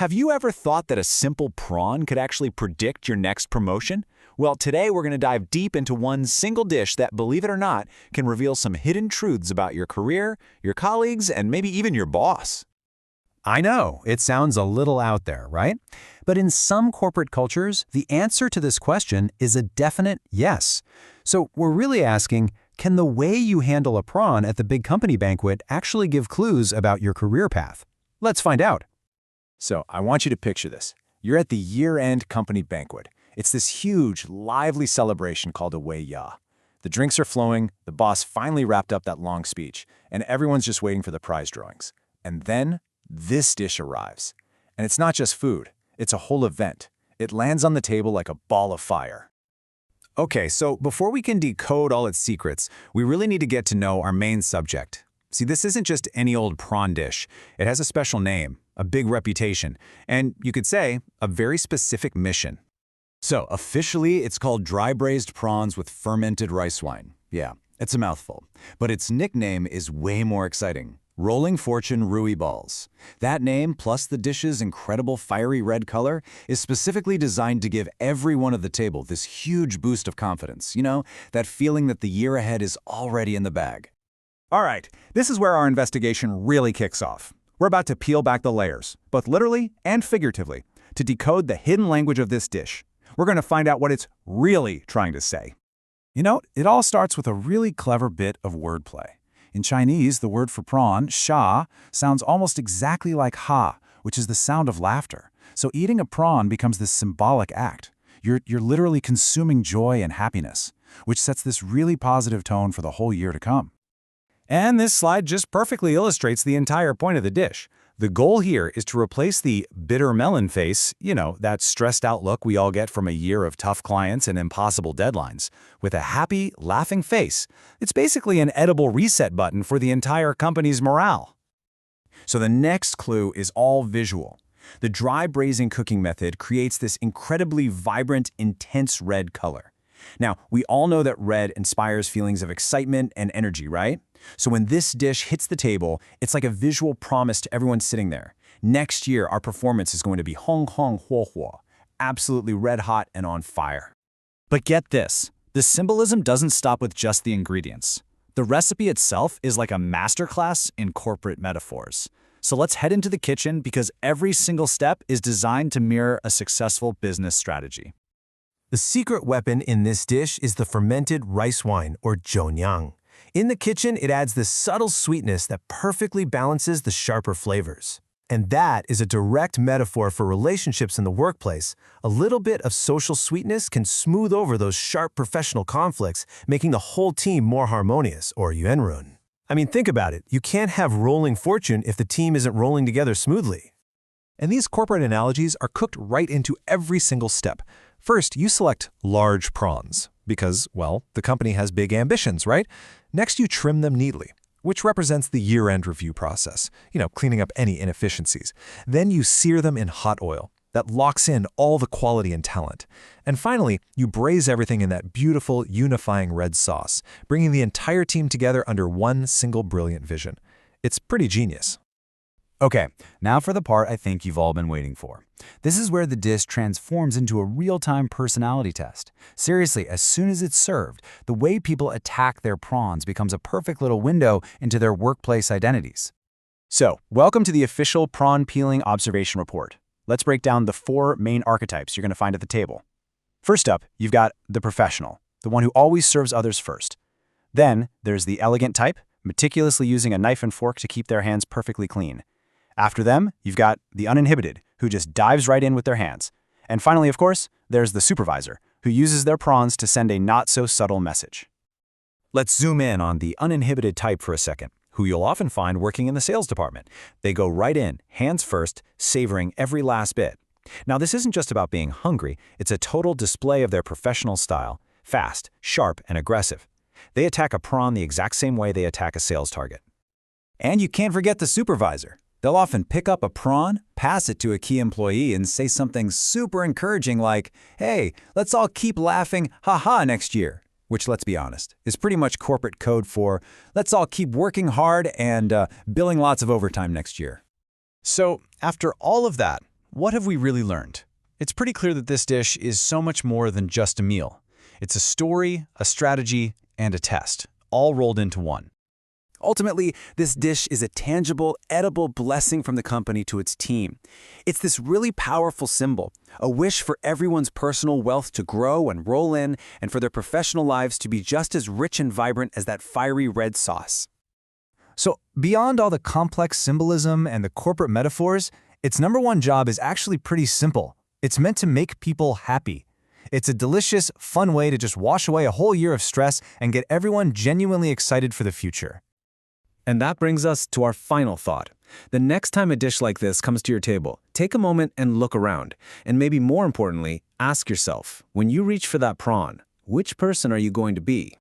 Have you ever thought that a simple prawn could actually predict your next promotion? Well, today we're going to dive deep into one single dish that, believe it or not, can reveal some hidden truths about your career, your colleagues, and maybe even your boss. I know, it sounds a little out there, right? But in some corporate cultures, the answer to this question is a definite yes. So we're really asking, can the way you handle a prawn at the big company banquet actually give clues about your career path? Let's find out. So I want you to picture this. You're at the year-end company banquet. It's this huge, lively celebration called a Wei-Ya. The drinks are flowing, the boss finally wrapped up that long speech, and everyone's just waiting for the prize drawings. And then this dish arrives. And it's not just food, it's a whole event. It lands on the table like a ball of fire. Okay, so before we can decode all its secrets, we really need to get to know our main subject. See, this isn't just any old prawn dish. It has a special name, a big reputation, and you could say, a very specific mission. So, officially, it's called dry braised prawns with fermented rice wine. Yeah, it's a mouthful. But its nickname is way more exciting. Rolling Fortune Rui Balls. That name, plus the dish's incredible fiery red color, is specifically designed to give everyone at the table this huge boost of confidence. You know, that feeling that the year ahead is already in the bag. All right, this is where our investigation really kicks off. We're about to peel back the layers, both literally and figuratively, to decode the hidden language of this dish. We're going to find out what it's really trying to say. You know, it all starts with a really clever bit of wordplay. In Chinese, the word for prawn, sha, sounds almost exactly like ha, which is the sound of laughter. So eating a prawn becomes this symbolic act. You're literally consuming joy and happiness, which sets this really positive tone for the whole year to come. And this slide just perfectly illustrates the entire point of the dish. The goal here is to replace the bitter melon face, you know, that stressed out look we all get from a year of tough clients and impossible deadlines, with a happy, laughing face. It's basically an edible reset button for the entire company's morale. So the next clue is all visual. The dry braising cooking method creates this incredibly vibrant, intense red color. Now, we all know that red inspires feelings of excitement and energy, right? So when this dish hits the table, it's like a visual promise to everyone sitting there. Next year, our performance is going to be hong hong huo huo, absolutely red hot and on fire. But get this, the symbolism doesn't stop with just the ingredients. The recipe itself is like a masterclass in corporate metaphors. So let's head into the kitchen because every single step is designed to mirror a successful business strategy. The secret weapon in this dish is the fermented rice wine, or zhounyang. In the kitchen, it adds this subtle sweetness that perfectly balances the sharper flavors. And that is a direct metaphor for relationships in the workplace. A little bit of social sweetness can smooth over those sharp professional conflicts, making the whole team more harmonious, or yuanrun. I mean, think about it. You can't have rolling fortune if the team isn't rolling together smoothly. And these corporate analogies are cooked right into every single step. First, you select large prawns because, well, the company has big ambitions, right? Next, you trim them neatly, which represents the year-end review process, cleaning up any inefficiencies. Then you sear them in hot oil. That locks in all the quality and talent. And finally, you braise everything in that beautiful, unifying red sauce, bringing the entire team together under one single brilliant vision. It's pretty genius. Okay, now for the part I think you've all been waiting for. This is where the dish transforms into a real-time personality test. Seriously, as soon as it's served, the way people attack their prawns becomes a perfect little window into their workplace identities. So, welcome to the official prawn peeling observation report. Let's break down the 4 main archetypes you're going to find at the table. First up, you've got the professional, the one who always serves others first. Then, there's the elegant type, meticulously using a knife and fork to keep their hands perfectly clean. After them, you've got the uninhibited, who just dives right in with their hands. And finally, of course, there's the supervisor, who uses their prawns to send a not-so-subtle message. Let's zoom in on the uninhibited type for a second, who you'll often find working in the sales department. They go right in, hands first, savoring every last bit. Now, this isn't just about being hungry, it's a total display of their professional style, fast, sharp, and aggressive. They attack a prawn the exact same way they attack a sales target. And you can't forget the supervisor. They'll often pick up a prawn, pass it to a key employee, and say something super encouraging like, "Hey, let's all keep laughing, haha, next year." Which, let's be honest, is pretty much corporate code for, let's all keep working hard and billing lots of overtime next year. So, after all of that, what have we really learned? It's pretty clear that this dish is so much more than just a meal. It's a story, a strategy, and a test, all rolled into one. Ultimately, this dish is a tangible, edible blessing from the company to its team. It's this really powerful symbol, a wish for everyone's personal wealth to grow and roll in, and for their professional lives to be just as rich and vibrant as that fiery red sauce. So, beyond all the complex symbolism and the corporate metaphors, its number one job is actually pretty simple. It's meant to make people happy. It's a delicious, fun way to just wash away a whole year of stress and get everyone genuinely excited for the future. And that brings us to our final thought. The next time a dish like this comes to your table, take a moment and look around. And maybe more importantly, ask yourself, when you reach for that prawn, which person are you going to be?